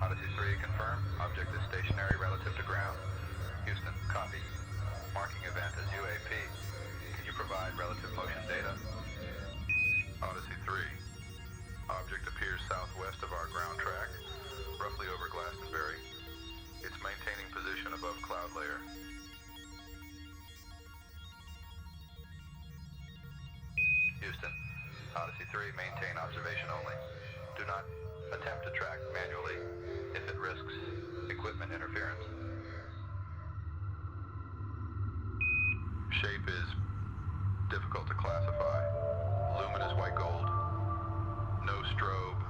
Odyssey 3, confirm. Object is stationary relative to ground. Houston, copy. Marking event as UAP. Can you provide relative motion data? Odyssey 3. Object appears southwest of our ground track, roughly over Glastonbury. It's maintaining position above cloud layer. Houston, Odyssey 3, maintain observation only. Do not attempt to track manually if it risks equipment interference. Shape is difficult to classify. Luminous white gold. No strobe.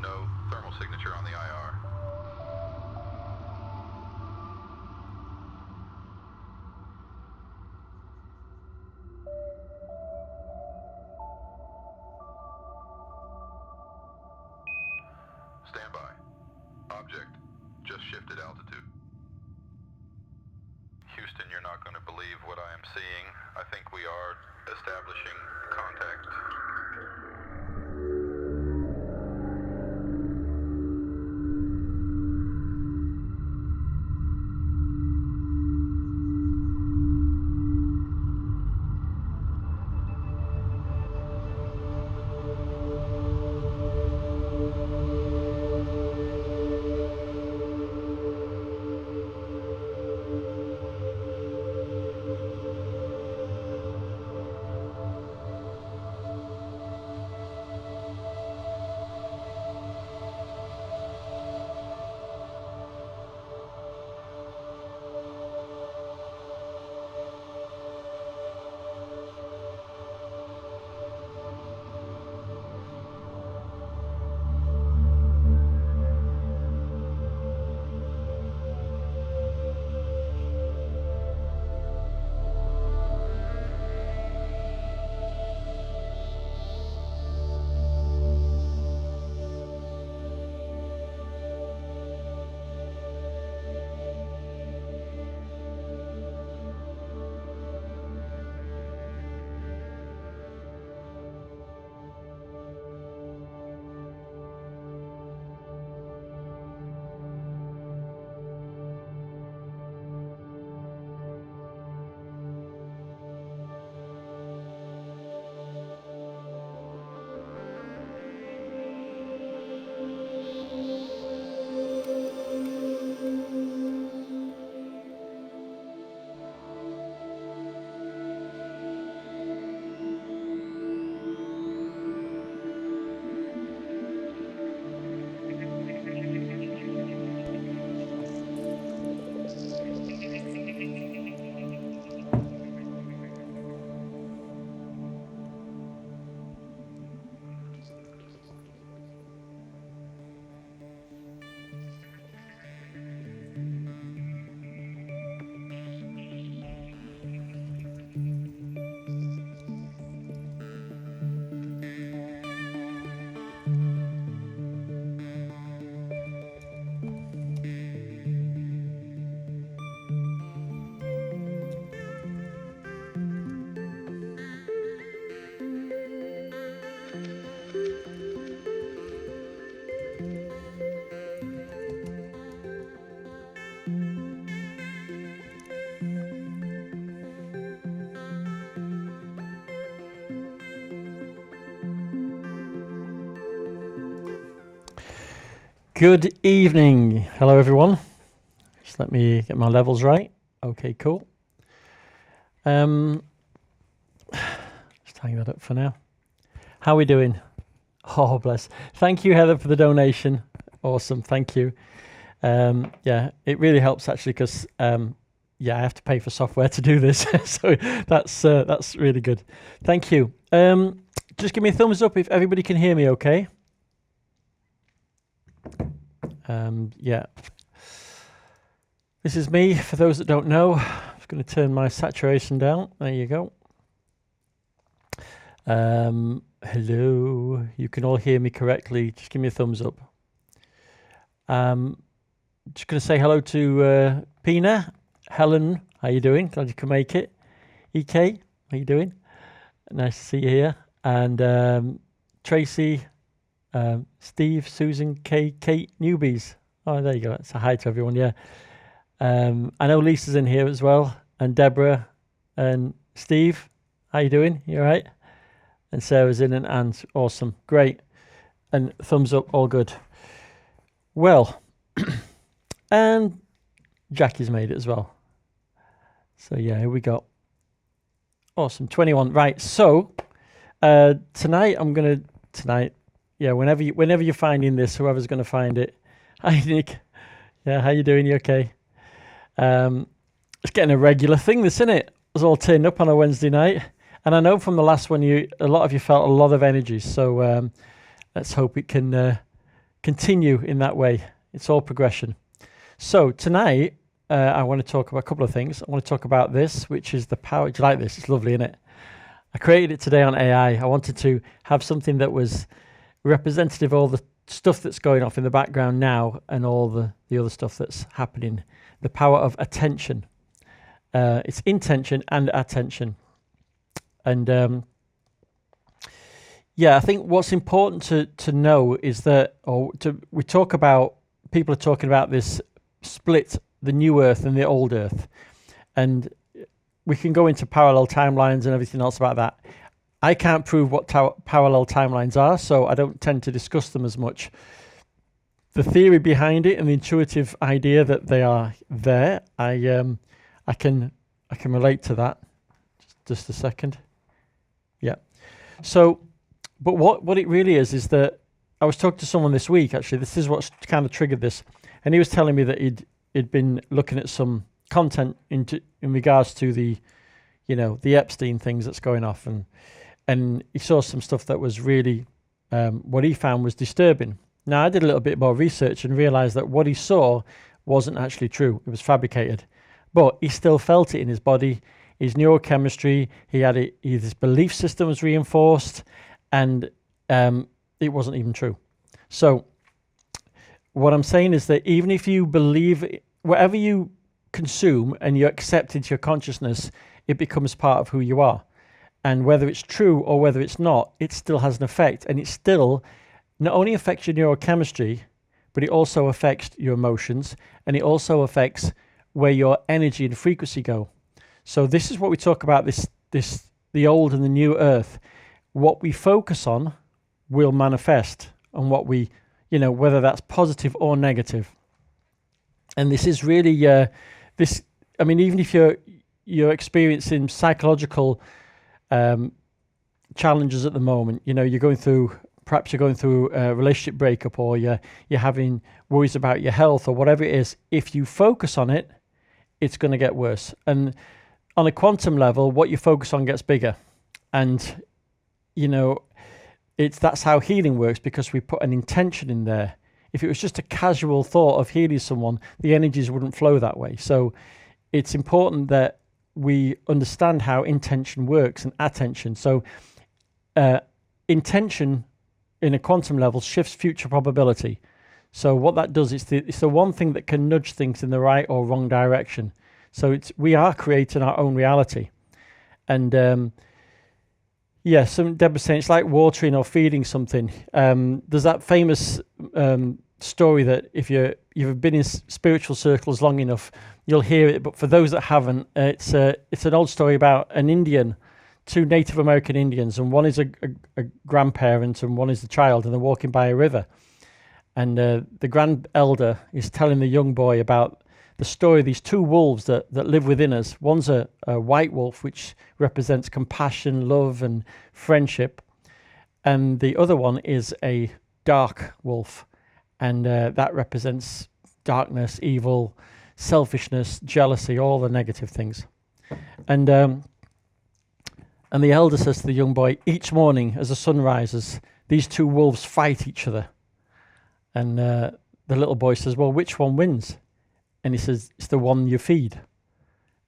No thermal signature on the IR. Stand by. Object just shifted altitude. Houston, you're not going to believe what I am seeing. I think we are establishing contact. Good evening. Hello, everyone. Just let me get my levels right. Okay, cool. Just hang that up for now. How are we doing? Oh, bless. Thank you, Heather, for the donation. Awesome. Thank you. Yeah, it really helps actually because yeah, I have to pay for software to do this, so that's really good. Thank you. Just give me a thumbs up if everybody can hear me. Okay. Yeah, this is me. For those that don't know, I'm just going to turn my saturation down. There you go. Hello. You can all hear me correctly. Just give me a thumbs up. Just going to say hello to Pina, Helen. How you doing? Glad you can make it. EK, how you doing? Nice to see you here. And Tracy. Steve, Susan, Kate, newbies. Oh, there you go. It's a hi to everyone. Yeah. I know Lisa's in here as well, and Deborah, and Steve. How you doing? You all right? And Sarah's in, and Anne's awesome, great, and thumbs up, all good. Well, and Jackie's made it as well. So yeah, here we go. Awesome, 21. Right. So tonight, whenever you're finding this, whoever's going to find it. Hi, Nick. Yeah, how you doing? You okay? It's getting a regular thing, this, isn't it? It's all turned up on a Wednesday night. And I know from the last one, a lot of you felt a lot of energy. So let's hope it can continue in that way. It's all progression. So tonight, I want to talk about a couple of things. I want to talk about this, which is the power. Do you like this? It's lovely, isn't it? I created it today on AI. I wanted to have something that was representative of all the stuff that's going off in the background now and all the other stuff that's happening. The power of attention. It's intention and attention. And I think what's important to know is that, people are talking about this split, the new Earth and the old Earth. And we can go into parallel timelines and everything else about that. I can't prove what parallel timelines are, so I don't tend to discuss them as much. The theory behind it and the intuitive idea that they are there, I can relate to that. Just a second. Yeah. So, but what it really is that I was talking to someone this week, actually. This is what kind of triggered this. And he was telling me that he'd been looking at some content in regards to the Epstein things that's going off. And he saw some stuff that was really, what he found was disturbing. Now, I did a little bit more research and realized that what he saw wasn't actually true. It was fabricated. But he still felt it in his body, his neurochemistry, his belief system was reinforced, and it wasn't even true. So what I'm saying is that even if you believe, whatever you consume and you accept into your consciousness, it becomes part of who you are. And whether it's true or whether it's not, it still has an effect. And it still not only affects your neurochemistry, but it also affects your emotions, and it also affects where your energy and frequency go. So this is what we talk about, the old and the new Earth. What we focus on will manifest, and what we, whether that's positive or negative. And this is really, even if you're experiencing psychological challenges at the moment, you're going through a relationship breakup, or you're having worries about your health or whatever it is. If you focus on it, it's going to get worse. And on a quantum level, what you focus on gets bigger. And, that's how healing works, because we put an intention in there. If it was just a casual thought of healing someone, the energies wouldn't flow that way. So it's important that we understand how intention works and attention. So intention in a quantum level shifts future probability. So what that does, it's the one thing that can nudge things in the right or wrong direction. So we are creating our own reality. And some Deborah saying it's like watering or feeding something. There's that famous story that if you've been in spiritual circles long enough, you'll hear it. But for those that haven't, it's an old story about an Indian, two Native American Indians, and one is a grandparent and one is the child, and they're walking by a river. And the grand elder is telling the young boy about the story of these two wolves that live within us. One's a white wolf, which represents compassion, love, and friendship. And the other one is a dark wolf. And that represents darkness, evil, selfishness, jealousy, all the negative things. And the elder says to the young boy, each morning as the sun rises, these two wolves fight each other. And the little boy says, well, which one wins? And he says, it's the one you feed.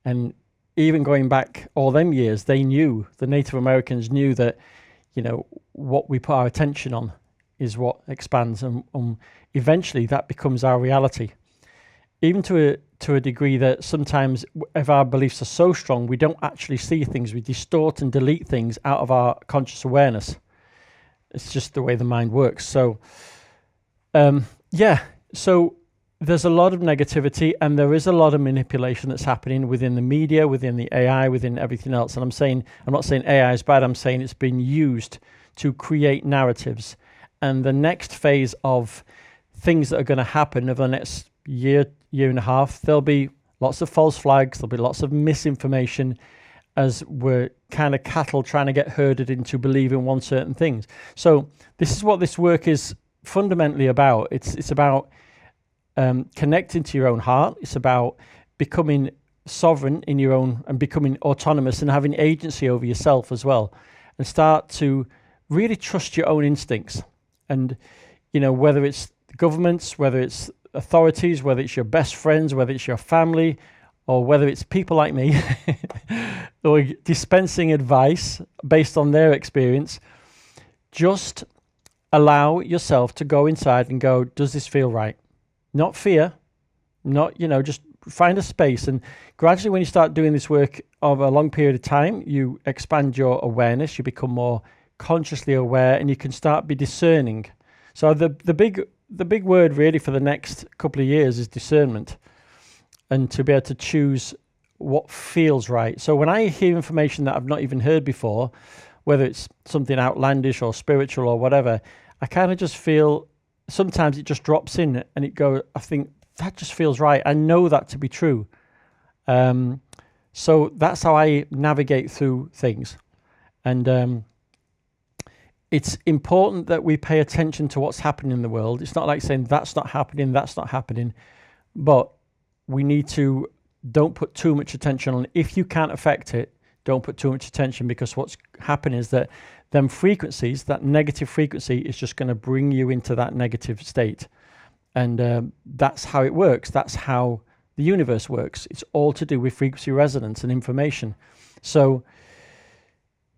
And even going back all them years, the Native Americans knew that, what we put our attention on is what expands. And eventually that becomes our reality. Even to a degree that sometimes if our beliefs are so strong, we don't actually see things. We distort and delete things out of our conscious awareness. It's just the way the mind works. So, so there's a lot of negativity and there is a lot of manipulation that's happening within the media, within the AI, within everything else. And I'm not saying AI is bad. I'm saying it's been used to create narratives. And the next phase of things that are going to happen over the next year and a half, there'll be lots of false flags. There'll be lots of misinformation as we're kind of cattle trying to get herded into believing one certain things. So this is what this work is fundamentally about. It's about connecting to your own heart. It's about becoming sovereign in your own and becoming autonomous and having agency over yourself as well, and start to really trust your own instincts. And, whether it's governments, whether it's authorities, whether it's your best friends, whether it's your family, or whether it's people like me or dispensing advice based on their experience, just allow yourself to go inside and go, does this feel right? Not fear, not, just find a space. And gradually when you start doing this work over a long period of time, you expand your awareness, you become more consciously aware, and you can start be discerning. So the big word really for the next couple of years is discernment, and to be able to choose what feels right. So when I hear information that I've not even heard before, whether it's something outlandish or spiritual or whatever, I kind of just feel, sometimes it just drops in and I think that just feels right. I know that to be true. So that's how I navigate through things. And it's important that we pay attention to what's happening in the world. It's not like saying that's not happening, but we need to, don't put too much attention on it. If you can't affect it, don't put too much attention, because what's happening is that them frequencies, that negative frequency, is just going to bring you into that negative state. And that's how it works. That's how the universe works. It's all to do with frequency resonance and information. So,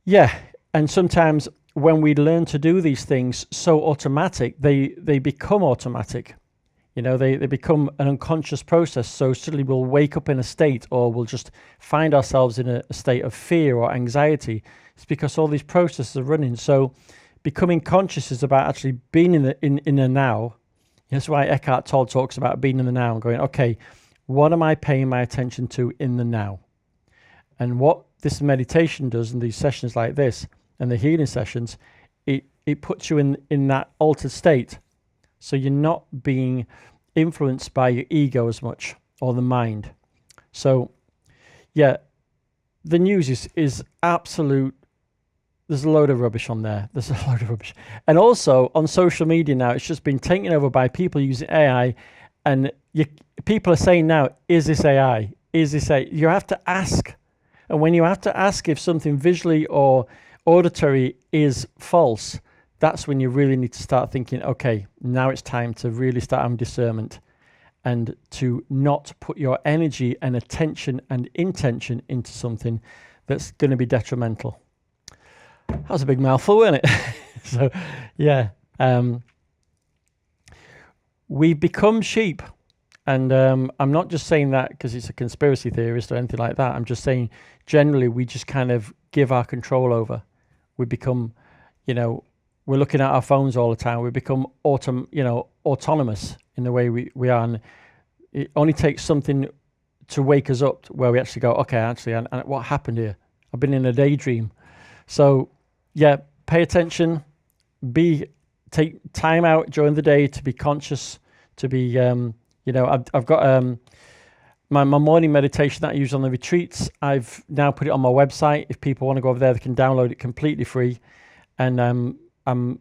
yeah, and sometimes when we learn to do these things so automatic, they become automatic. They become an unconscious process. So suddenly we'll wake up in a state, or we'll just find ourselves in a state of fear or anxiety. It's because all these processes are running. So becoming conscious is about actually being in the now. That's why Eckhart Tolle talks about being in the now and going, okay, what am I paying my attention to in the now? And what this meditation does in these sessions like this and the healing sessions, it puts you in that altered state. So you're not being influenced by your ego as much, or the mind. So, yeah, the news is absolute. There's a load of rubbish on there. There's a load of rubbish. And also on social media now, it's just been taken over by people using AI. And people are saying now, is this AI? Is this AI? You have to ask. And when you have to ask if something visually or auditory is false, that's when you really need to start thinking, okay, now it's time to really start having discernment, and to not put your energy and attention and intention into something that's going to be detrimental. That was a big mouthful, wasn't it? So, yeah. We become sheep. And I'm not just saying that because it's a conspiracy theorist or anything like that. I'm just saying generally we just kind of give our control over. We become, we're looking at our phones all the time. We become autonomous in the way we are. And it only takes something to wake us up where we actually go, okay, actually, and what happened here? I've been in a daydream. So, yeah, pay attention. Take time out during the day to be conscious, to be, I've got my morning meditation that I use on the retreats. I've now put it on my website. If people want to go over there, they can download it completely free. And I'm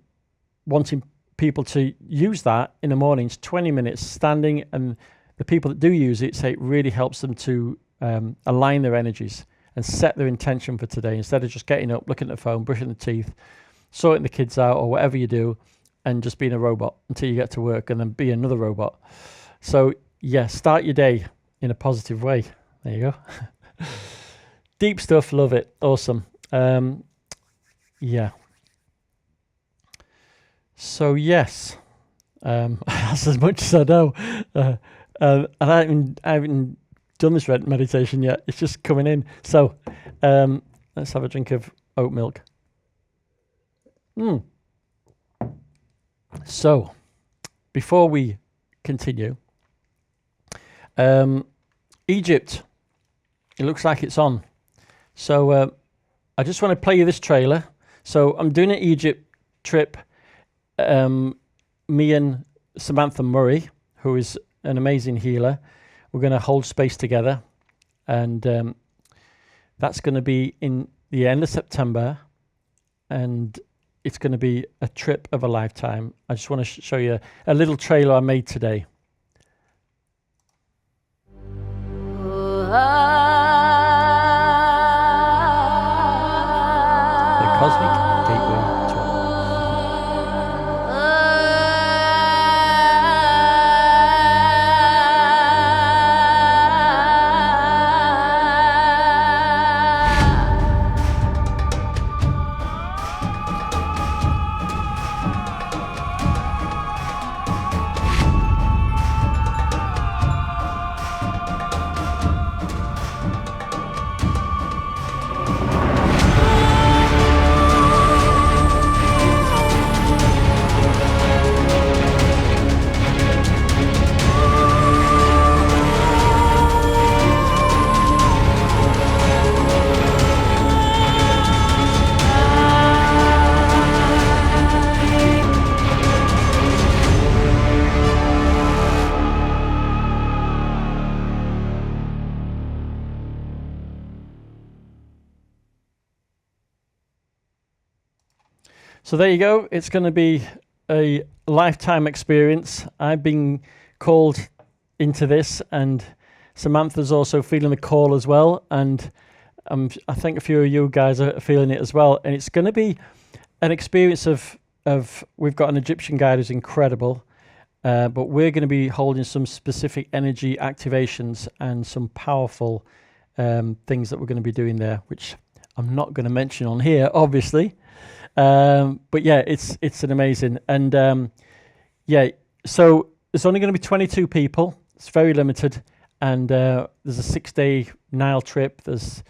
wanting people to use that in the mornings, 20 minutes standing. And the people that do use it say it really helps them to align their energies and set their intention for today, instead of just getting up, looking at the phone, brushing the teeth, sorting the kids out, or whatever you do, and just being a robot until you get to work and then be another robot. So, yeah, start your day in a positive way. There you go. Deep stuff. Love it. Awesome. Yeah. So, yes. That's as much as I know. And I haven't done this meditation yet. It's just coming in. So, let's have a drink of oat milk. So, before we continue, Egypt. It looks like it's on. So I just want to play you this trailer. So I'm doing an Egypt trip. Me and Samantha Murray, who is an amazing healer, we're going to hold space together. And that's going to be in the end of September. And it's going to be a trip of a lifetime. I just want to show you a little trailer I made today. The Cosmic Gateway Tour. So there you go. It's going to be a lifetime experience. I've been called into this, and Samantha's also feeling the call as well. And I think a few of you guys are feeling it as well. And it's going to be an experience of we've got an Egyptian guide who's incredible, but we're going to be holding some specific energy activations and some powerful things that we're going to be doing there, which I'm not going to mention on here, obviously. But yeah, it's an amazing, and yeah, so there's only going to be 22 people. It's very limited, and there's a 6-day Nile trip. There's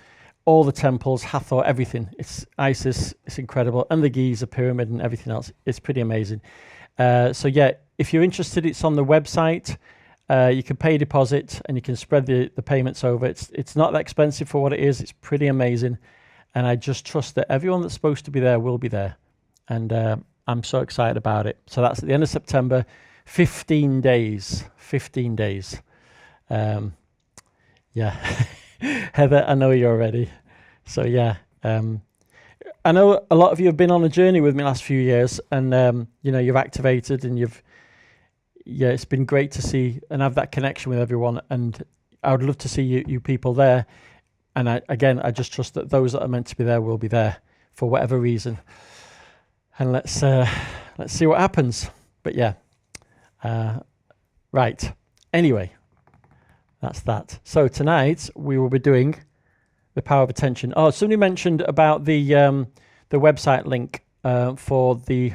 all the temples, Hathor, everything. It's Isis. It's incredible, and the Giza pyramid and everything else. It's pretty amazing. So yeah, if you're interested, it's on the website. You can pay a deposit, and you can spread the payments over. It's not that expensive for what it is. It's pretty amazing. And I just trust that everyone that's supposed to be there will be there. And I'm so excited about it. So that's at the end of September, 15 days. 15 days. Yeah. Heather, I know you're ready. So yeah. I know a lot of you have been on a journey with me last few years. And, you've activated and it's been great to see and have that connection with everyone. And I would love to see you people there. And I just trust that those that are meant to be there will be there for whatever reason. And let's see what happens. But yeah, right. Anyway, that's that. So tonight we will be doing the power of attention. Oh, somebody mentioned about the website link for the.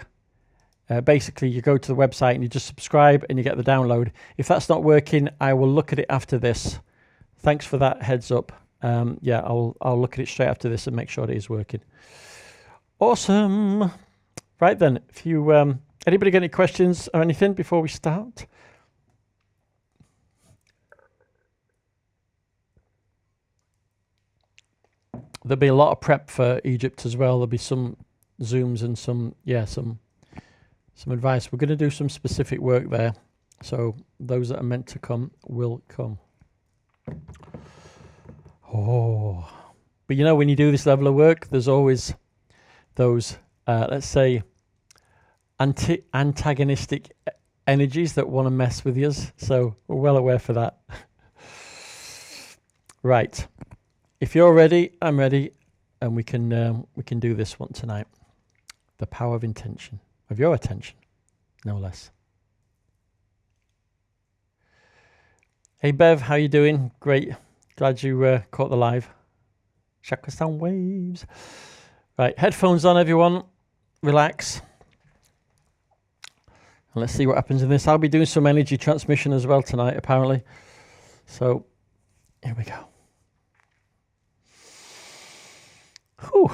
Basically, you go to the website and you just subscribe and you get the download. If that's not working, I will look at it after this. Thanks for that heads up. Yeah, I'll look at it straight after this and make sure it is working. Awesome. Right then, if you anybody got any questions or anything before we start? There'll be a lot of prep for Egypt as well. There'll be some Zooms and some advice. We're going to do some specific work there. So those that are meant to come will come. Oh, but when you do this level of work, there's always those, let's say, antagonistic energies that want to mess with you. So we're well aware for that. Right. If you're ready, I'm ready, and we can do this one tonight. The power of intention, of your attention, no less. Hey Bev, how you doing? Great. Glad you caught the live. Chakra sound waves. Right, headphones on, everyone. Relax. And let's see what happens in this. I'll be doing some energy transmission as well tonight, apparently. So, here we go. Whew.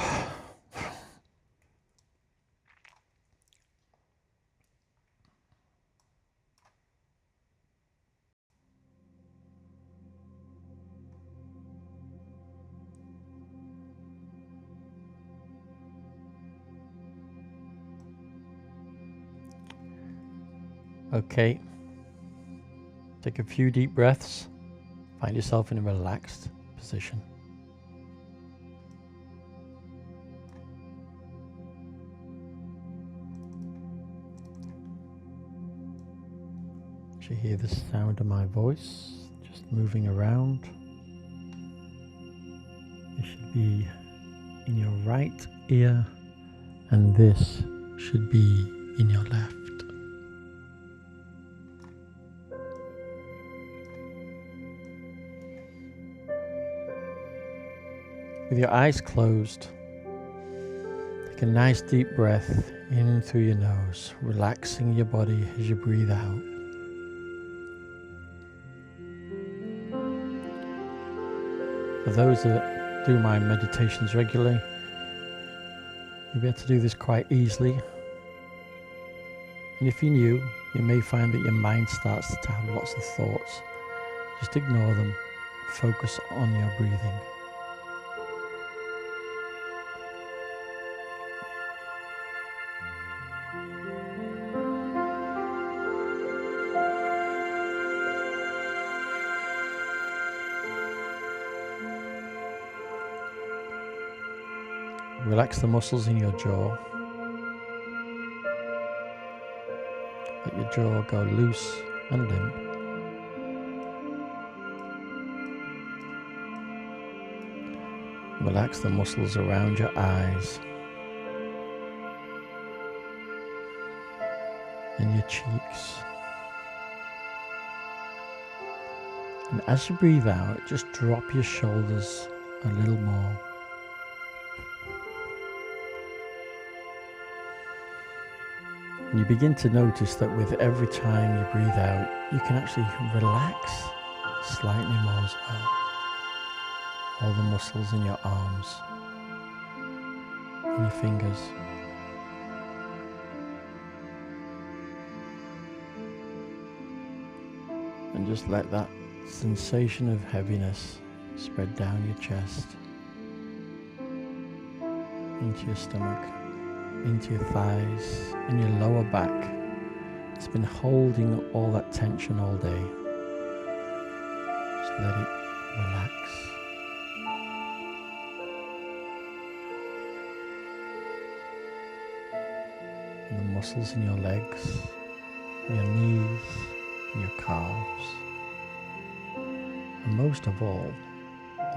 Okay. Take a few deep breaths. Find yourself in a relaxed position. You hear the sound of my voice just moving around. It should be in your right ear, and this should be in your left. With your eyes closed, take a nice deep breath in through your nose, relaxing your body as you breathe out. For those that do my meditations regularly, you'll be able to do this quite easily. And if you're new, you may find that your mind starts to have lots of thoughts. Just ignore them. Focus on your breathing. Relax the muscles in your jaw. Let your jaw go loose and limp. Relax the muscles around your eyes and your cheeks. And as you breathe out, just drop your shoulders a little more. And you begin to notice that with every time you breathe out, you can actually relax slightly more as well. All the muscles in your arms and your fingers. And just let that sensation of heaviness spread down your chest, into your stomach, into your thighs and your lower back. It's been holding all that tension all day. Just let it relax. And the muscles in your legs, your knees, and your calves. And most of all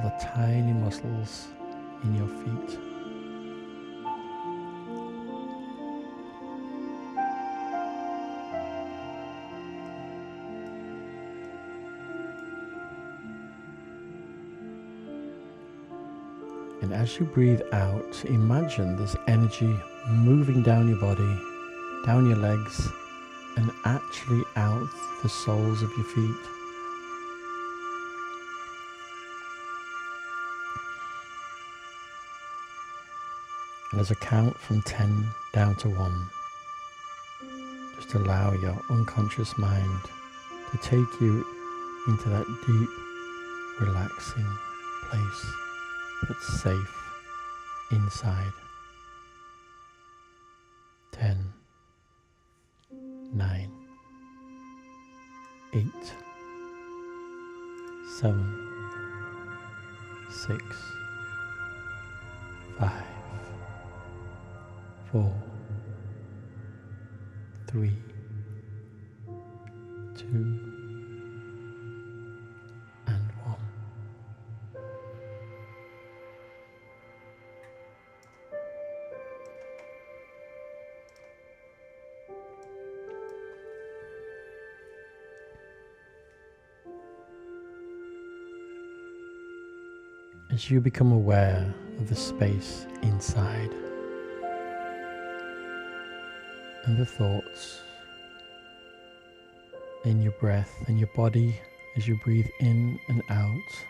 the tiny muscles in your feet. And as you breathe out, imagine there's energy moving down your body, down your legs, and actually out the soles of your feet. And as I count from 10 down to 1, just allow your unconscious mind to take you into that deep, relaxing place that's safe inside. 10, 9, 8, 7, 6, 5, 4, 3, 2, and 1. As you become aware of the space inside and the thoughts in your breath and your body as you breathe in and out,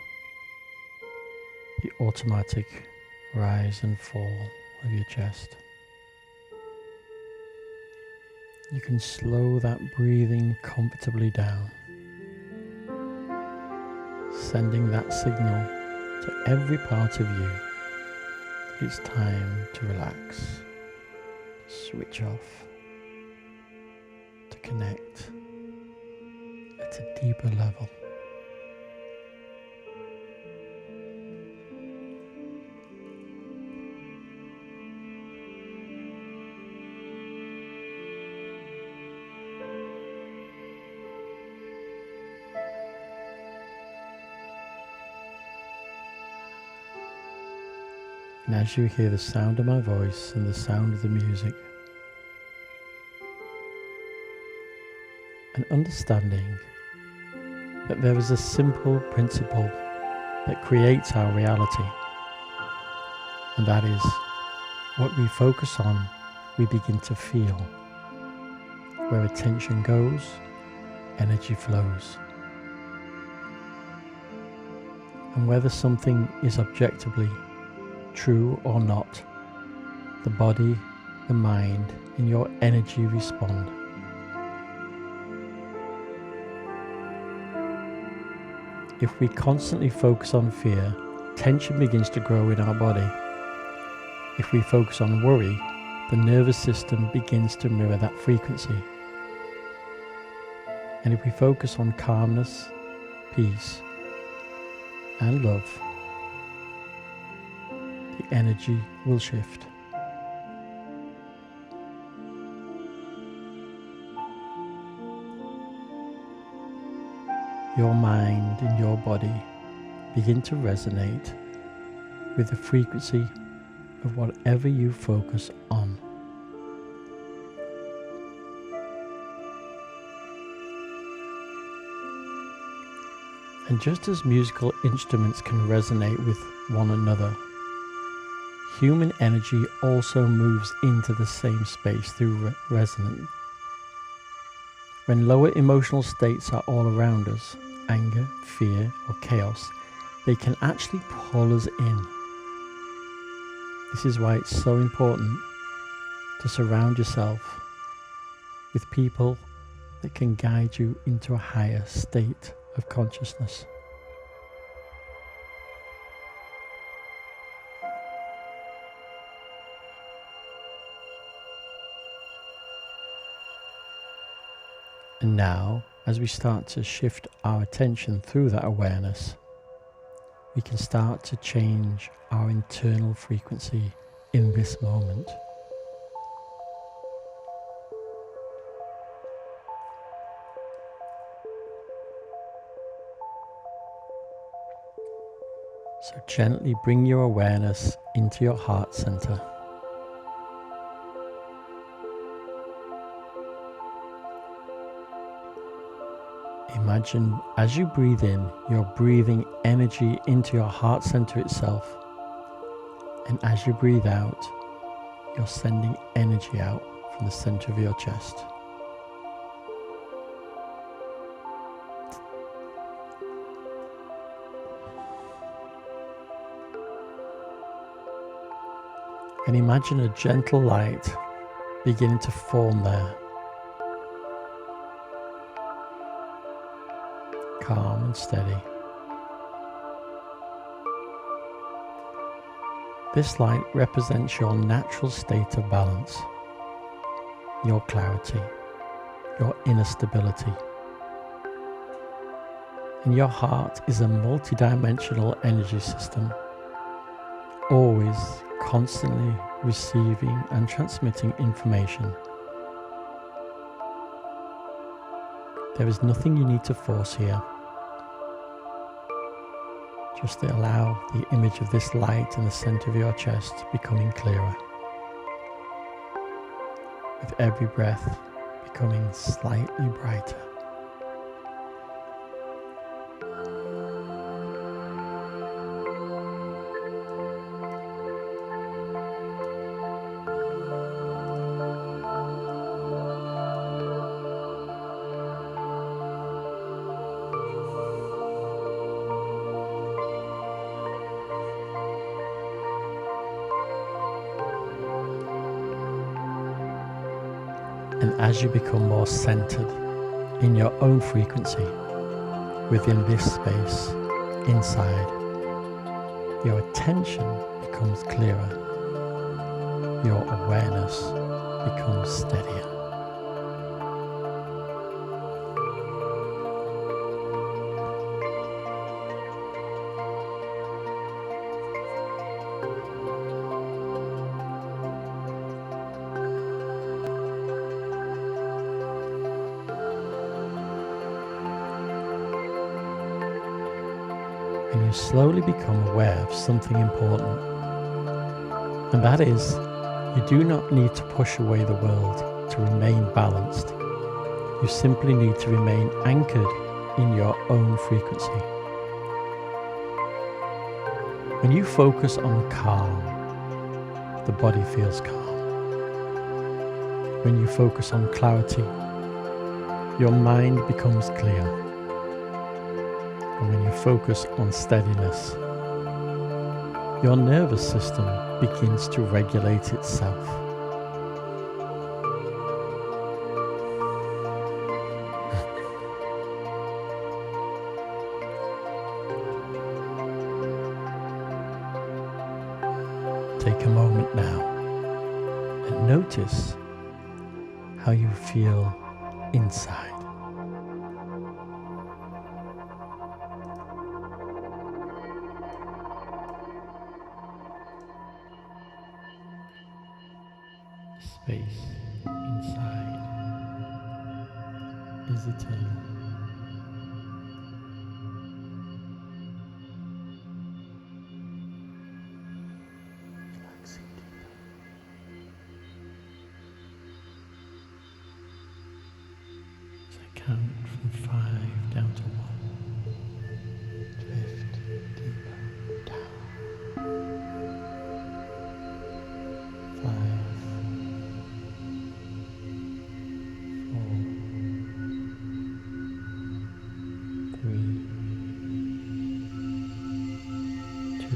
the automatic rise and fall of your chest. You can slow that breathing comfortably down, sending that signal to every part of you that it's time to relax, to switch off, to connect at a deeper level. And as you hear the sound of my voice and the sound of the music, and understanding that there is a simple principle that creates our reality, and that is what we focus on, we begin to feel. Where attention goes, energy flows. And whether something is objectively true or not, the body, the mind, and your energy respond. If we constantly focus on fear, tension begins to grow in our body. If we focus on worry, the nervous system begins to mirror that frequency. And if we focus on calmness, peace, and love, the energy will shift. Your mind and your body begin to resonate with the frequency of whatever you focus on. And just as musical instruments can resonate with one another, human energy also moves into the same space through resonance. When lower emotional states are all around us, anger, fear, or chaos, they can actually pull us in. This is why it's so important to surround yourself with people that can guide you into a higher state of consciousness. And now, as we start to shift our attention through that awareness, we can start to change our internal frequency in this moment. So gently bring your awareness into your heart center. Imagine as you breathe in, you're breathing energy into your heart center itself. And as you breathe out, you're sending energy out from the center of your chest. And imagine a gentle light beginning to form there. Calm and steady. This light represents your natural state of balance, your clarity, your inner stability. And your heart is a multidimensional energy system, always constantly receiving and transmitting information. There is nothing you need to force here. Just to allow the image of this light in the center of your chest becoming clearer. With every breath becoming slightly brighter. And as you become more centered in your own frequency, within this space, inside, your attention becomes clearer, your awareness becomes steadier. you slowly become aware of something important. And that is, you do not need to push away the world to remain balanced. You simply need to remain anchored in your own frequency. When you focus on calm, the body feels calm. When you focus on clarity, your mind becomes clear. And when you focus on steadiness, your nervous system begins to regulate itself. Take a moment now and notice how you feel inside. Space inside is eternal. Relaxing deeper. As I count from 5 down to 1, drift deeper down. 5, 4, 3, 2,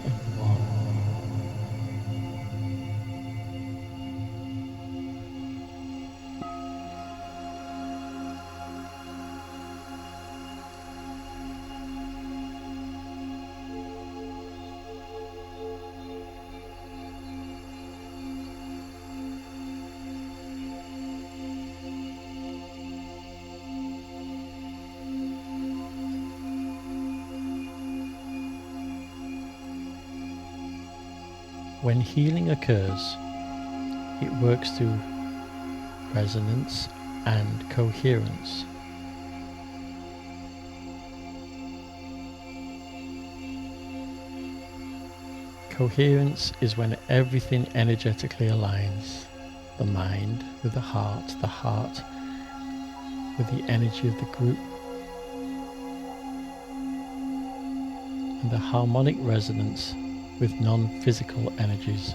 and 1. When healing occurs, it works through resonance and coherence. Coherence is when everything energetically aligns. The mind with the heart with the energy of the group, and the harmonic resonance with non-physical energies.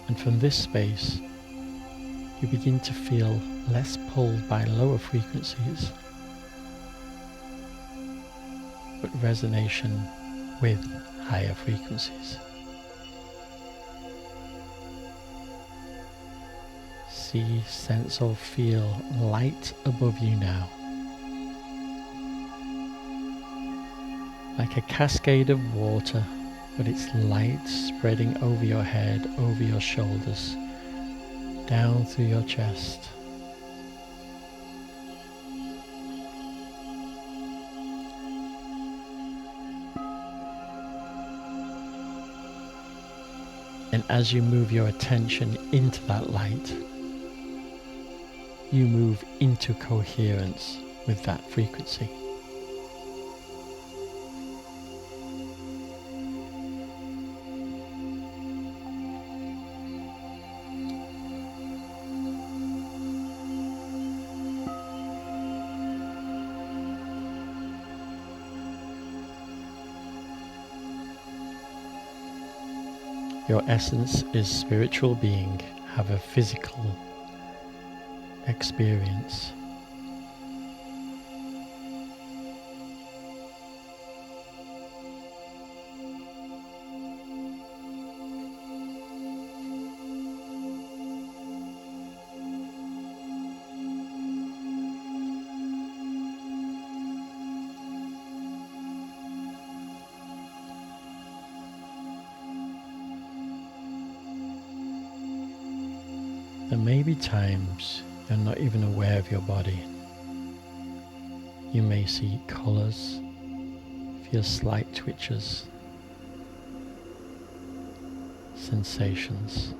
And from this space, you begin to feel less pulled by lower frequencies, but resonation with higher frequencies. See, sense or feel light above you now. Like a cascade of water, but it's light spreading over your head, over your shoulders, down through your chest. And as you move your attention into that light, you move into coherence with that frequency. Your essence is spiritual being, have a physical experience. There may be times you're not even aware of your body. You may see colours, feel slight twitches, sensations,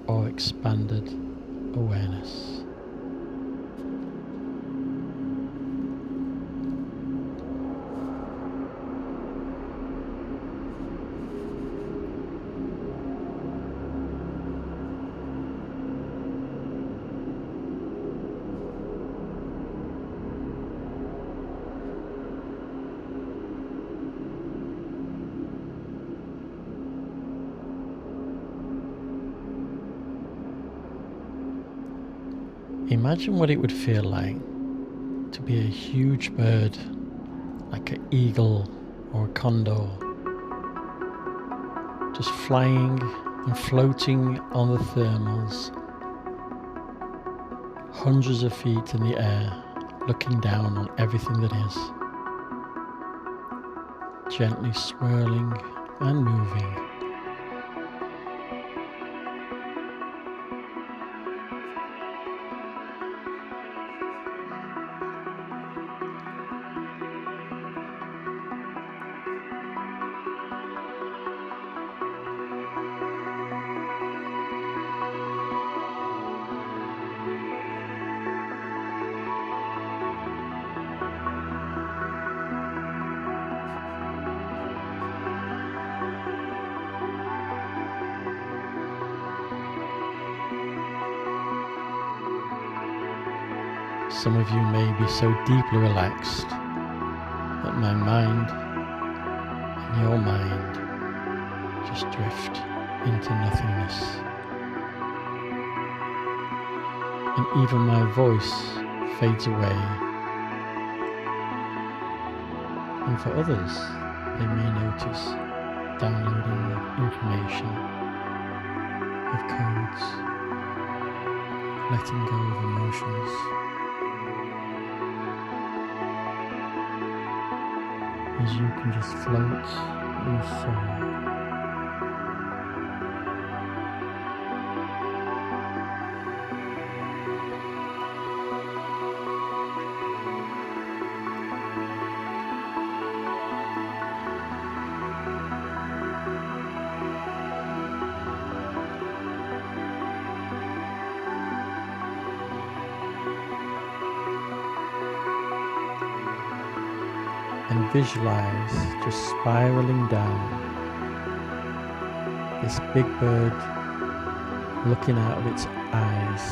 or expanded awareness. Imagine what it would feel like to be a huge bird, like an eagle or a condor, just flying and floating on the thermals, hundreds of feet in the air, looking down on everything that is, gently swirling and moving. Some of you may be so deeply relaxed that my mind and your mind just drift into nothingness. And even my voice fades away. And for others, they may notice downloading of information, of codes, letting go of emotions. As you can just float and soar. And visualize just spiraling down, this big bird looking out of its eyes,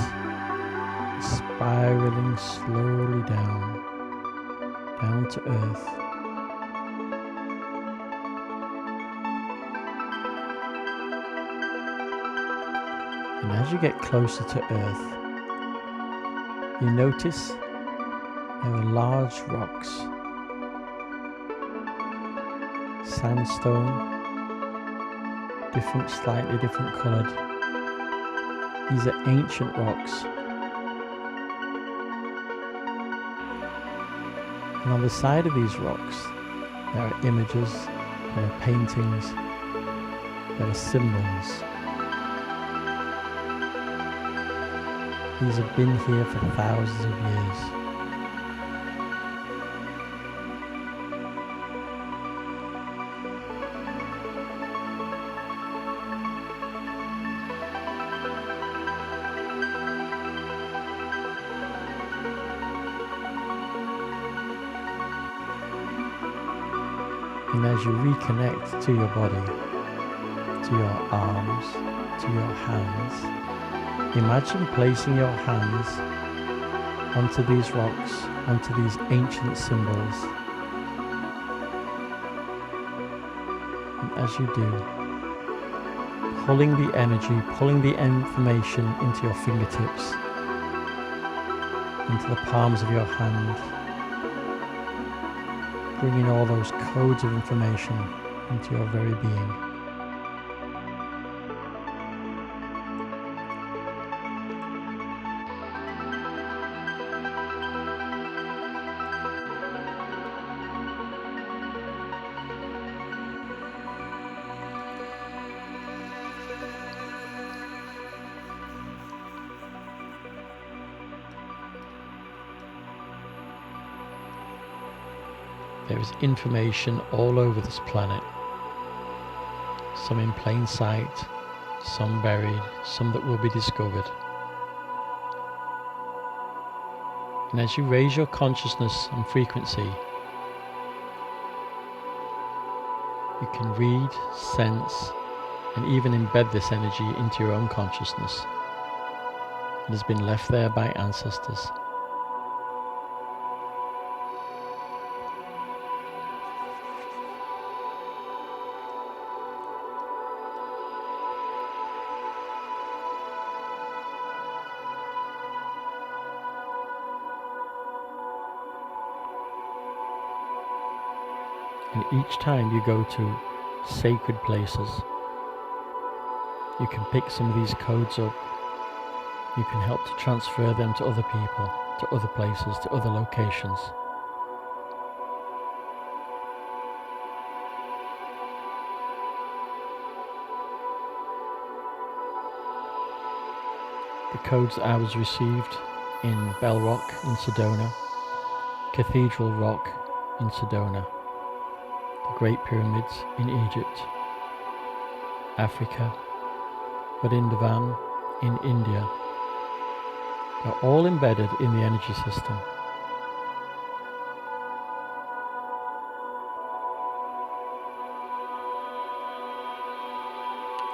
spiraling slowly down to earth. And as you get closer to earth, you notice there are large rocks, sandstone, slightly different coloured. These are ancient rocks. And on the side of these rocks, there are images, there are paintings, there are symbols. These have been here for thousands of years. And as you reconnect to your body, to your arms, to your hands, imagine placing your hands onto these rocks, onto these ancient symbols. And as you do, pulling the energy, pulling the information into your fingertips, into the palms of your hand, bringing all those codes of information into your very being. There is information all over this planet, some in plain sight, some buried, some that will be discovered. And as you raise your consciousness and frequency, you can read, sense, and even embed this energy into your own consciousness. It has been left there by ancestors. each time you go to sacred places, you can pick some of these codes up. You can help to transfer them to other people, to other places, to other locations. The codes that I was received in Bell Rock in Sedona, Cathedral Rock in Sedona, the Great Pyramids in Egypt, Africa, Vrindavan in India. They're all embedded in the energy system.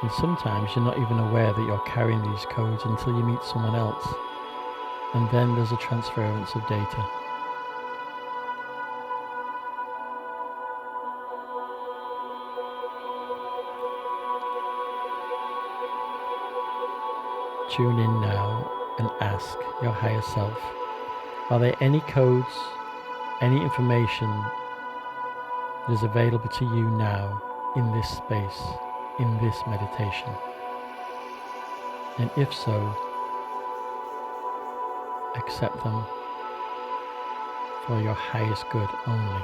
And sometimes you're not even aware that you're carrying these codes until you meet someone else. And then there's a transference of data. Tune in now and ask your higher self, are there any codes, any information that is available to you now in this space, in this meditation? And if so, accept them for your highest good only.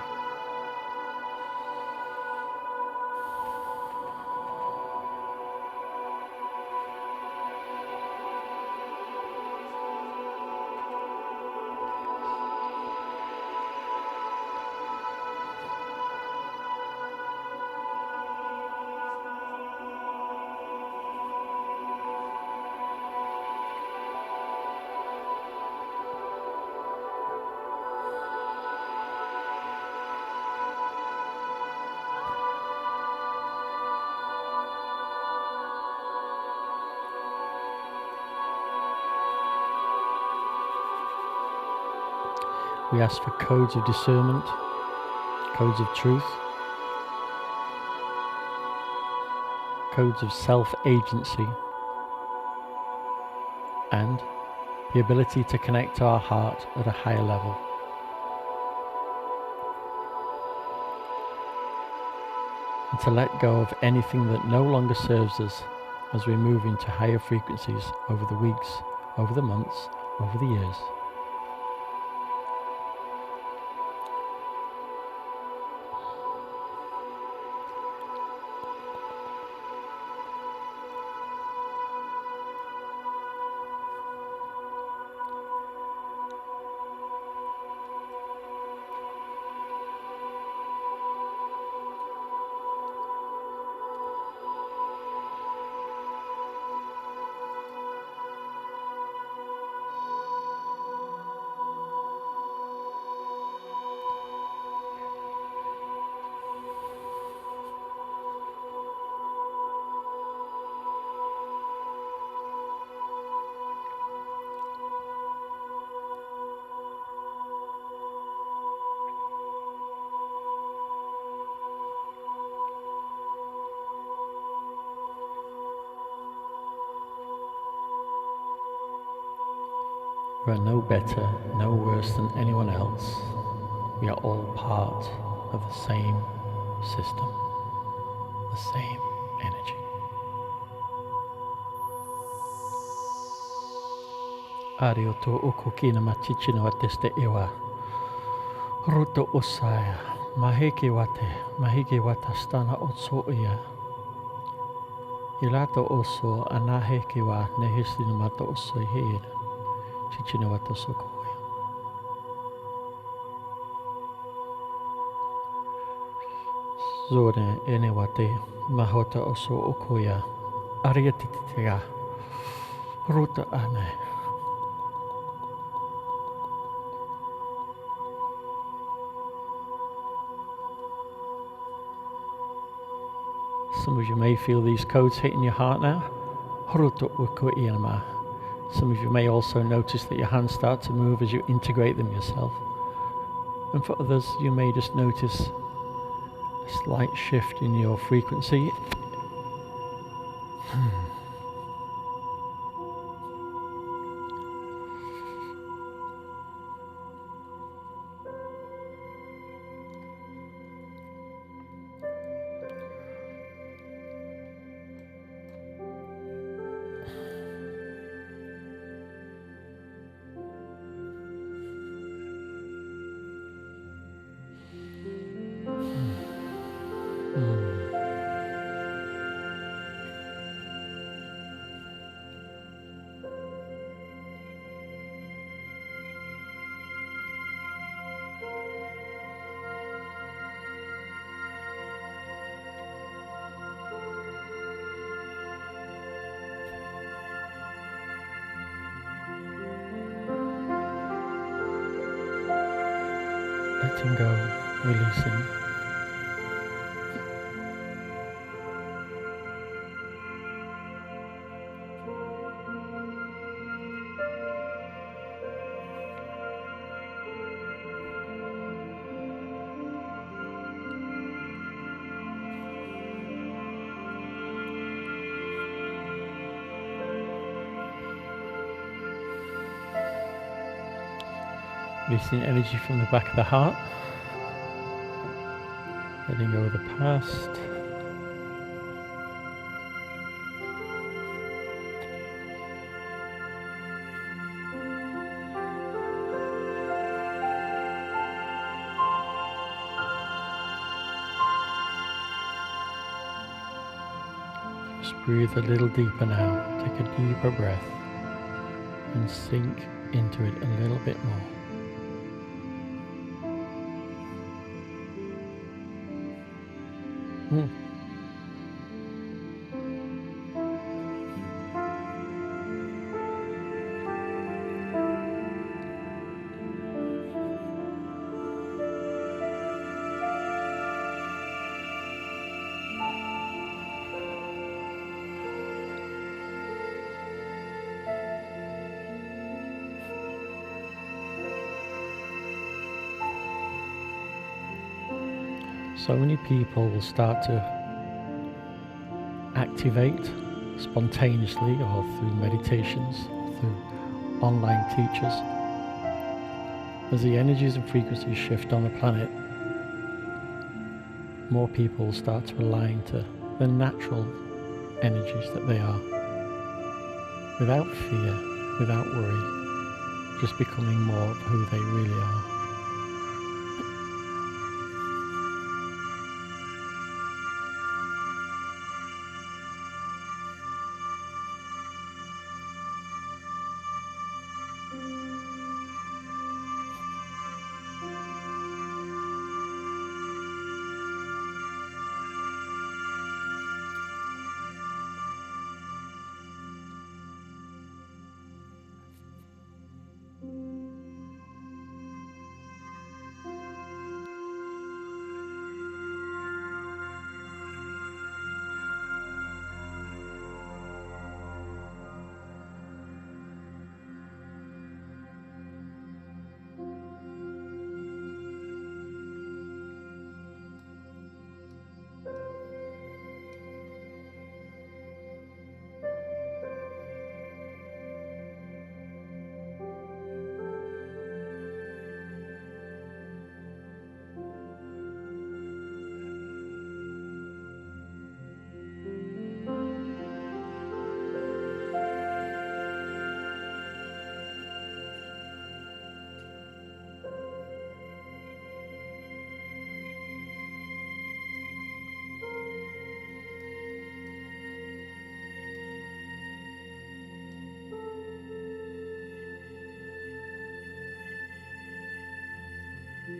We ask for codes of discernment, codes of truth, codes of self-agency, and the ability to connect to our heart at a higher level. And to let go of anything that no longer serves us as we move into higher frequencies over the weeks, over the months, over the years. We are no better, no worse than anyone else. We are all part of the same system, the same energy. Arioto okokina machichino wateste ewa. Ruto osaya. Maheke watastana otsoia. Ilato oso anaheke wa nehisino mato oso hir. Chichino watosokoya. Zone enewate mahota oso okoya. Ariatitega. Ruta ane. Some of you may feel these codes hitting your heart now. Some of you may also notice that your hands start to move as you integrate them yourself. And for others, you may just notice a slight shift in your frequency. letting go, releasing. Releasing energy from the back of the heart, letting go of the past, just breathe a little deeper now. Take a deeper breath and sink into it a little bit more. So many people will start to activate spontaneously or through meditations, through online teachers. As the energies and frequencies shift on the planet, more people will start to align to the natural energies that they are, without fear, without worry, just becoming more of who they really are.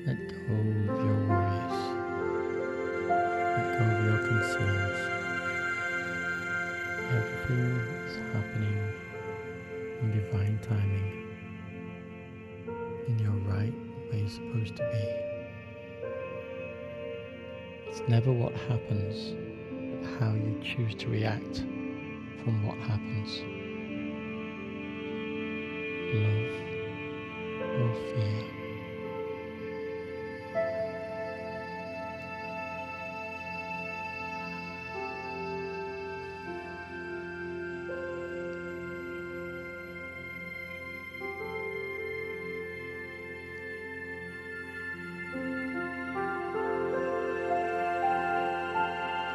Let go of your worries. Let go of your concerns. Everything is happening in divine timing, in your right where you're supposed to be. It's never what happens, but how you choose to react from what happens. Love or fear.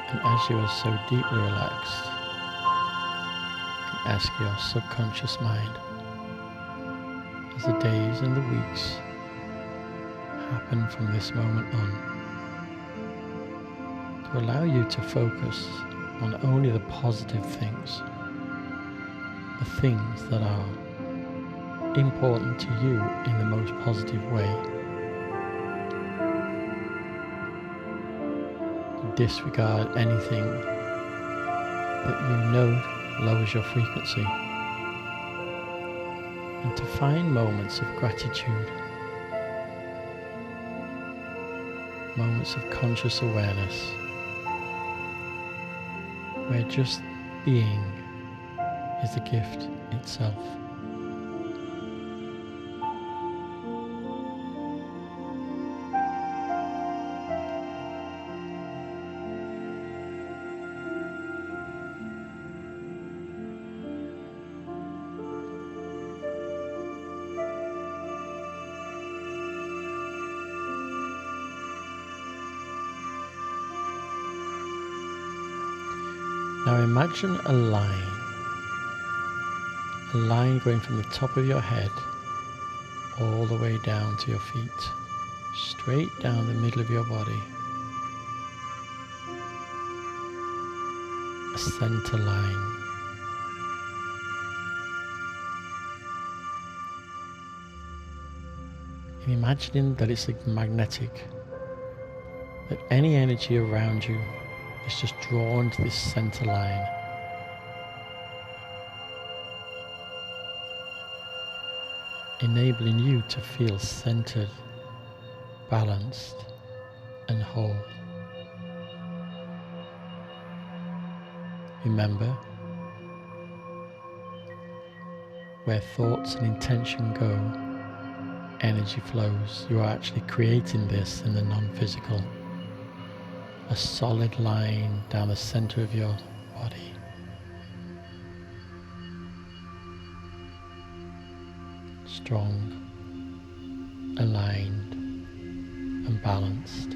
And as you are so deeply relaxed, you can ask your subconscious mind, as the days and the weeks happen from this moment on, to allow you to focus on only the positive things, the things that are important to you in the most positive way. Disregard anything that you know lowers your frequency, and to find moments of gratitude, moments of conscious awareness where just being is the gift itself. Now imagine a line going from the top of your head all the way down to your feet, straight down the middle of your body. A center line. And imagining that it's magnetic, that any energy around you is just drawn to this center line. Enabling you to feel centered, balanced, and whole. Remember, where thoughts and intention go, energy flows. You are actually creating this in the non-physical. A solid line down the center of your body. Strong, aligned, and balanced.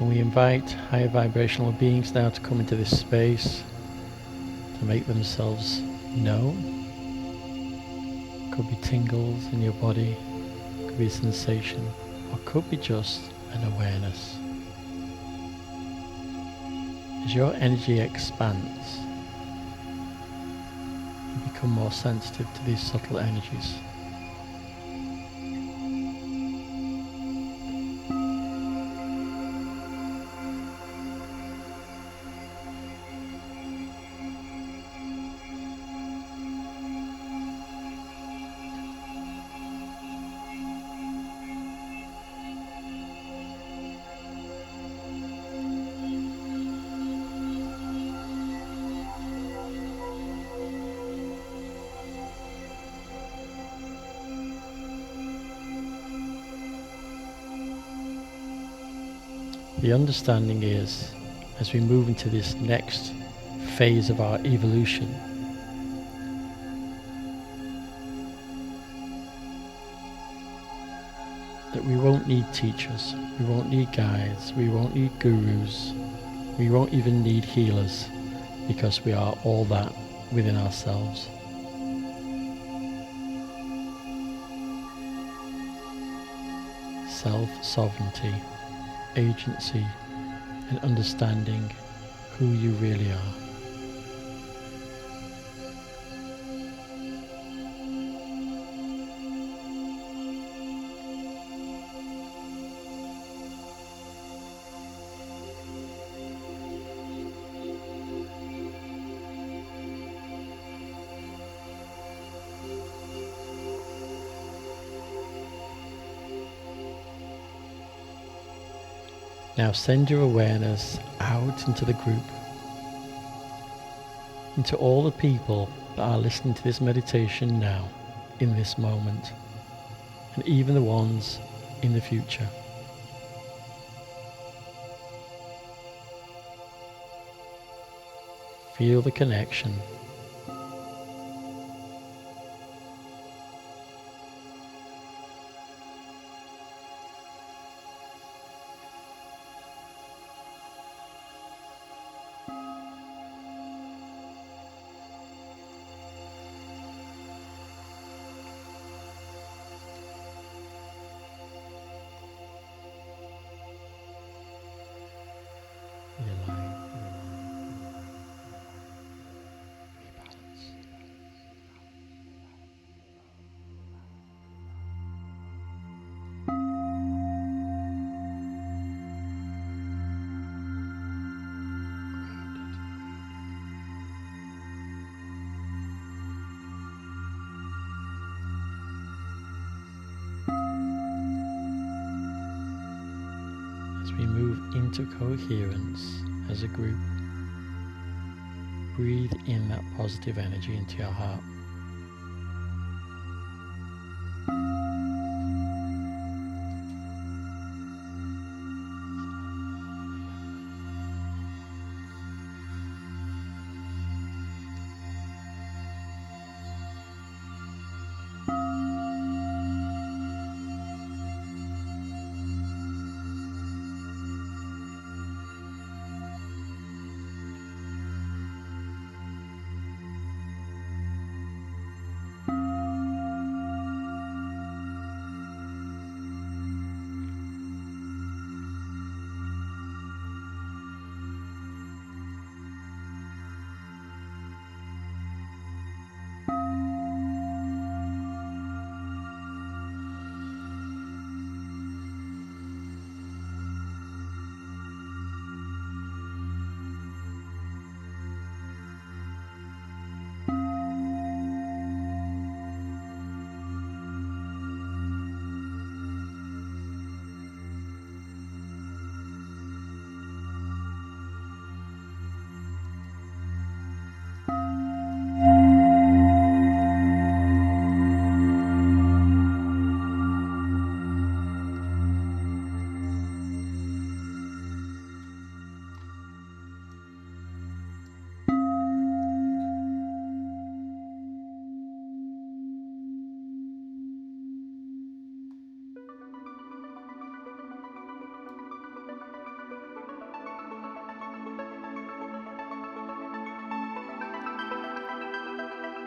And we invite higher vibrational beings now to come into this space to make themselves known. Could be tingles in your body, could be a sensation, or could be just an awareness. As your energy expands, you become more sensitive to these subtle energies. The understanding is, as we move into this next phase of our evolution, that we won't need teachers, we won't need guides, we won't need gurus, we won't even need healers, because we are all that within ourselves. Self-sovereignty, agency, and understanding who you really are. Now send your awareness out into the group, into all the people that are listening to this meditation now, in this moment, and even the ones in the future. Feel the connection. as we move into coherence as a group. Breathe in that positive energy into your heart.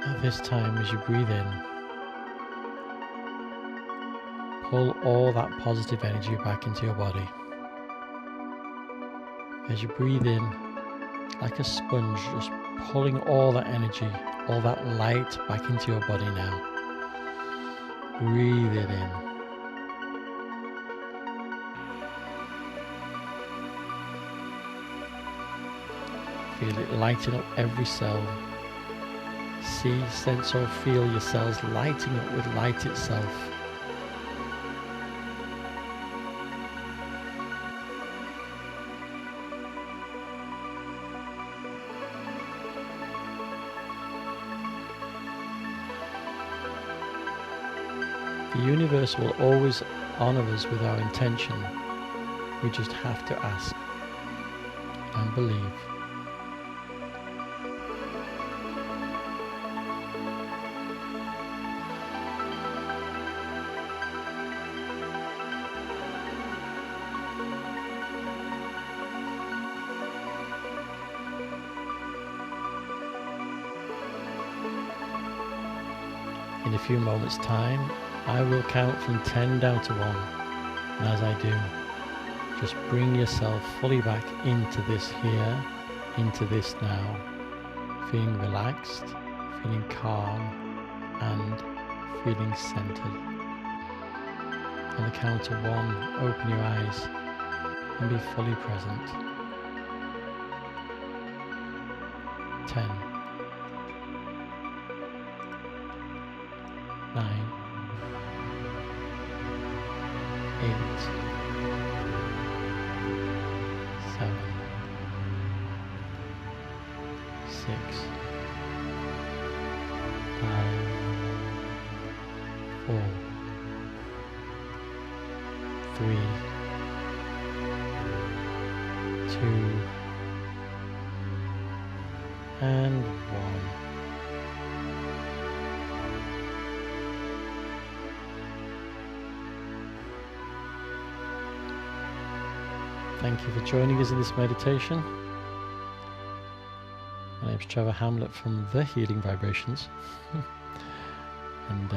At this time, as you breathe in, pull all that positive energy back into your body. As you breathe in, like a sponge, just pulling all that energy, all that light back into your body now. Breathe it in. Feel it lighting up every cell. See, sense or feel your cells lighting up with light itself. The universe will always honor us with our intention. We just have to ask and believe. In a few moments' time, I will count from 10 down to 1, and as I do, just bring yourself fully back into this here, into this now, feeling relaxed, feeling calm, and feeling centered. On the count of 1, open your eyes and be fully present. 10, 9, 8, 7, 6, 5, 4, 3, 2, and 1. Thank you for joining us in this meditation. My name is Trevor Hamlet from The Healing Vibrations. And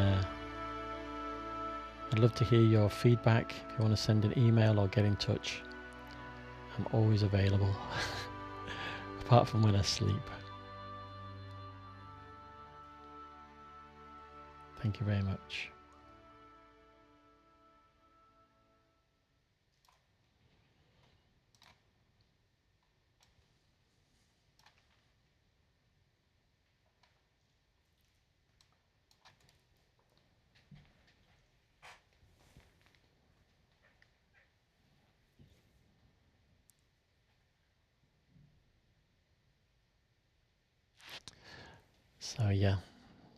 I'd love to hear your feedback. If you want to send an email or get in touch, I'm always available, apart from when I sleep. Thank you very much. So yeah,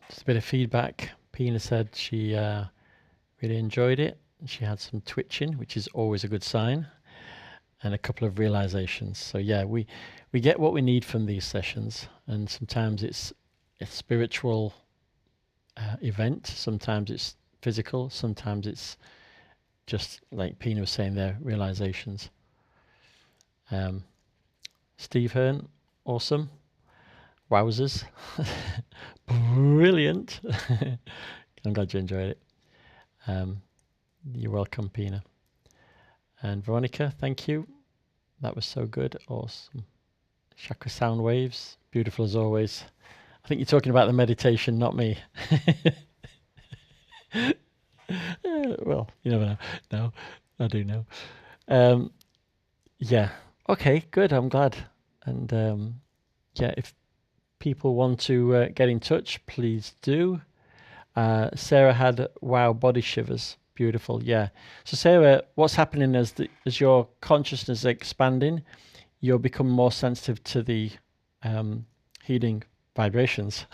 just a bit of feedback. Pina said she really enjoyed it. She had some twitching, which is always a good sign, and a couple of realizations. So yeah, we get what we need from these sessions, and sometimes it's a spiritual event, sometimes it's physical, sometimes it's just like Pina was saying there, realizations. Steve Hearn, awesome. Wowzers. Brilliant. I'm glad you enjoyed it. You're welcome, Pina. And Veronica, thank you. That was so good. Awesome. Chakra sound waves. Beautiful as always. I think you're talking about the meditation, not me. Well, you never know. No, I do know. Yeah. Okay, good. I'm glad. And yeah, if people want to get in touch, please do. Sarah had wow body shivers. Beautiful. Yeah. So Sarah, what's happening as your consciousness is expanding, you'll become more sensitive to the healing vibrations.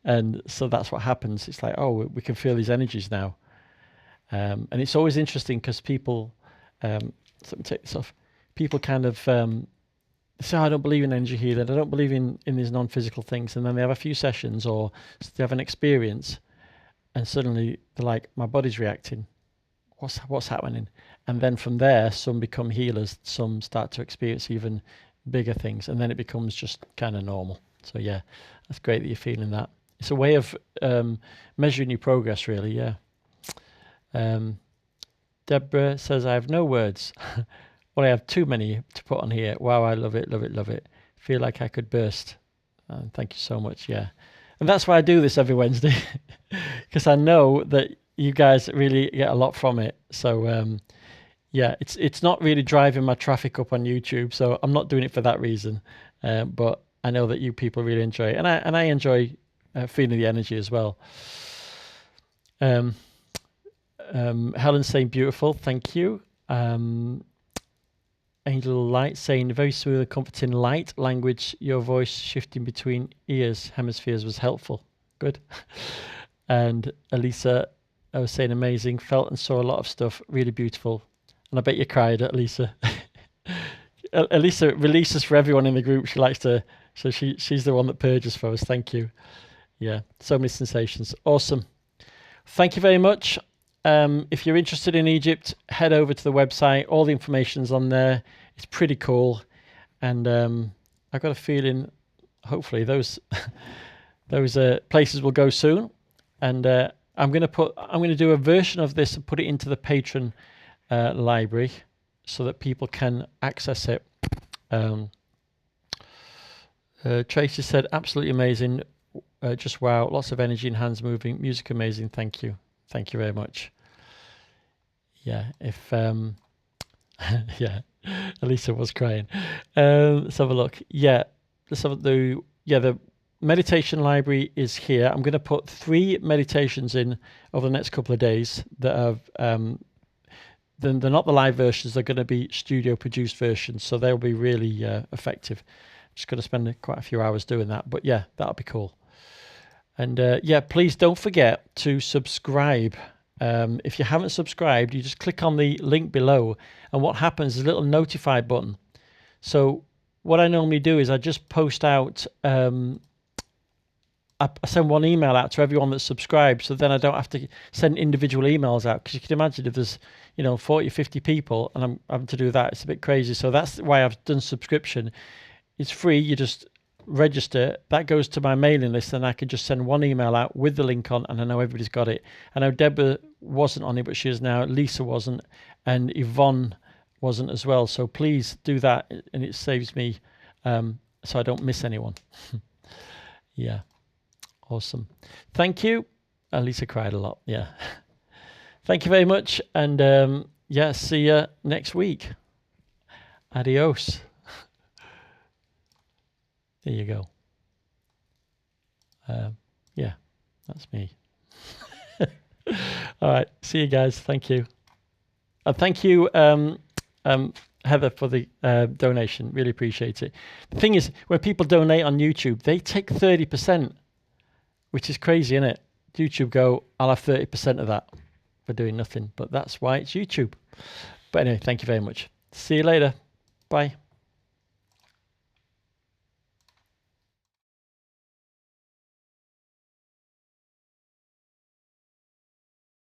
And so that's what happens. It's like, oh, we can feel these energies now. And it's always interesting because people, let me take this off. People kind of say, I don't believe in energy healing. I don't believe in these non-physical things. And then they have a few sessions or they have an experience, and suddenly they're like, my body's reacting. What's happening? And then from there, some become healers. Some start to experience even bigger things, and then it becomes just kind of normal. So yeah, that's great that you're feeling that. It's a way of measuring your progress, really. Yeah. Deborah says, I have no words. Well, I have too many to put on here. Wow, I love it, love it, love it. Feel like I could burst. Thank you so much. Yeah. And that's why I do this every Wednesday, because I know that you guys really get a lot from it. So yeah, it's not really driving my traffic up on YouTube, so I'm not doing it for that reason. But I know that you people really enjoy it, and I enjoy feeling the energy as well. Helen's saying beautiful, thank you. Angel Light saying very smooth and comforting light language. Your voice shifting between hemispheres was helpful. Good. And Elisa, I was saying amazing. Felt and saw a lot of stuff. Really beautiful. And I bet you cried, Elisa. Elisa releases for everyone in the group. She likes to, so she's the one that purges for us. Thank you. Yeah, so many sensations. Awesome. Thank you very much. If you're interested in Egypt, head over to the website. All the information's on there. It's pretty cool. And I've got a feeling, hopefully, those places will go soon. And I'm going to do a version of this and put it into the Patreon library so that people can access it. Tracy said, absolutely amazing. Just wow. Lots of energy and hands moving. Music amazing. Thank you. Thank you very much. Yeah, if yeah, Elisa was crying. Let's have a look. Yeah, let's have the meditation library is here. I'm going to put 3 meditations in over the next couple of days that have they're not the live versions. They're going to be studio produced versions, so they'll be really effective. Just going to spend quite a few hours doing that, but yeah, that'll be cool. And yeah, please don't forget to subscribe. If you haven't subscribed, you just click on the link below, and what happens is a little notify button. So what I normally do is I just post out, I send one email out to everyone that's subscribed, so then I don't have to send individual emails out, because you can imagine if there's 40, 50 people and I'm having to do that, it's a bit crazy. So that's why I've done subscription. It's free. You just register, that goes to my mailing list, and I can just send one email out with the link on, and I know everybody's got it. I know Deborah wasn't on it, but she is now. Lisa wasn't, and Yvonne wasn't as well. So please do that, and it saves me so I don't miss anyone. Yeah, awesome. Thank you. Lisa cried a lot. Yeah. Thank you very much, and yeah, see you next week. Adios. There you go. Yeah, that's me. All right. See you guys. Thank you. Thank you, Heather, for the donation. Really appreciate it. The thing is, when people donate on YouTube, they take 30%. which is crazy, isn't it? YouTube go, I'll have 30% of that for doing nothing, but that's why it's YouTube. But anyway, thank you very much. See you later. Bye.